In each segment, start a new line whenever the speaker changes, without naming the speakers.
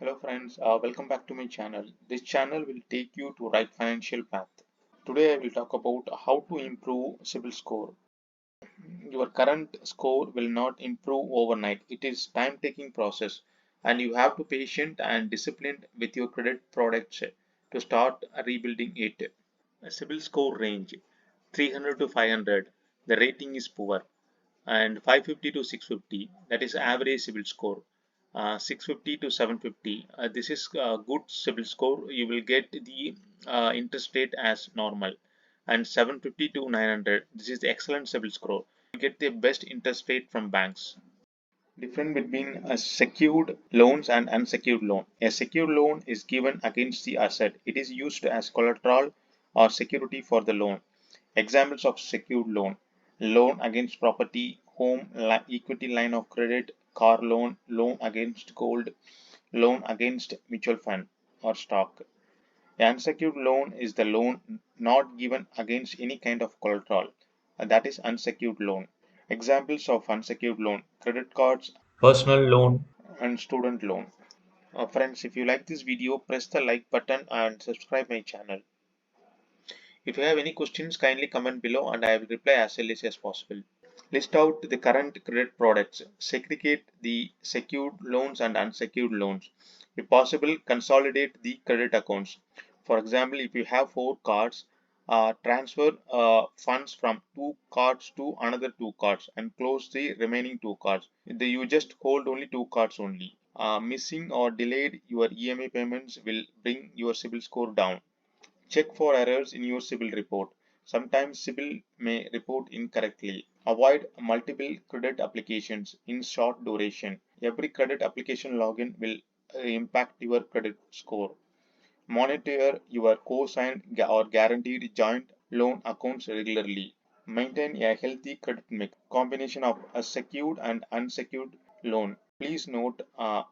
Hello friends, welcome back to my channel. This channel will take you to right financial path. Today I will talk about how to improve cibil score. Your current score will not improve overnight. It is time taking process and you have to patient and disciplined with your credit products to start rebuilding it. A cibil score range 300 to 500, the rating is poor, and 550 to 650, that is average cibil score. 650 to 750, this is good cibil score. You will get the interest rate as normal. And 750 to 900, this is the excellent cibil score. You get the best interest rate from banks. Difference between a secured loans and unsecured loan. A secured loan is given against the asset. It is used as collateral or security for the loan. Examples of secured loan: loan against property, home equity line of credit, car loan, loan against gold, loan against mutual fund or stock. An unsecured loan is the loan not given against any kind of collateral, and that is unsecured loan. Examples of unsecured loan: credit cards, personal loan, and student loan. Friends, if you like this video, press the like button and subscribe my channel. If you have any questions, kindly comment below and I will reply as early as possible. List out the current credit products. Segregate the secured loans and unsecured loans. If possible, consolidate the credit accounts. For example, if you have 4 cards, transfer funds from 2 cards to another 2 cards and close the remaining 2 cards. You just hold only 2 cards only. Missing or delayed your EMI payments will bring your cibil score down. Check for errors in your cibil report. Sometimes cibil may report incorrectly. Avoid multiple credit applications in short duration. Every credit application login will impact your credit score. Monitor your co-signed or guaranteed joint loan accounts regularly. Maintain a healthy credit mix, combination of a secured and unsecured loan. Please note,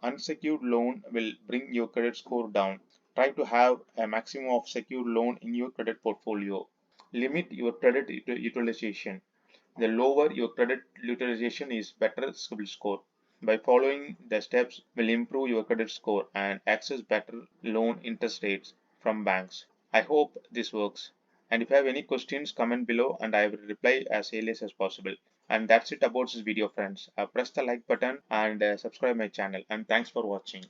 unsecured loan will bring your credit score down. Try to have a maximum of secured loan in your credit portfolio. Limit your credit utilization. The lower your credit utilization is, better CIBIL score. By following the steps will improve your credit score and access better loan interest rates from banks. I hope this works. And if you have any questions, comment below and I will reply as early as possible. And that's it about this video, friends. Press the like button and subscribe my channel. And thanks for watching.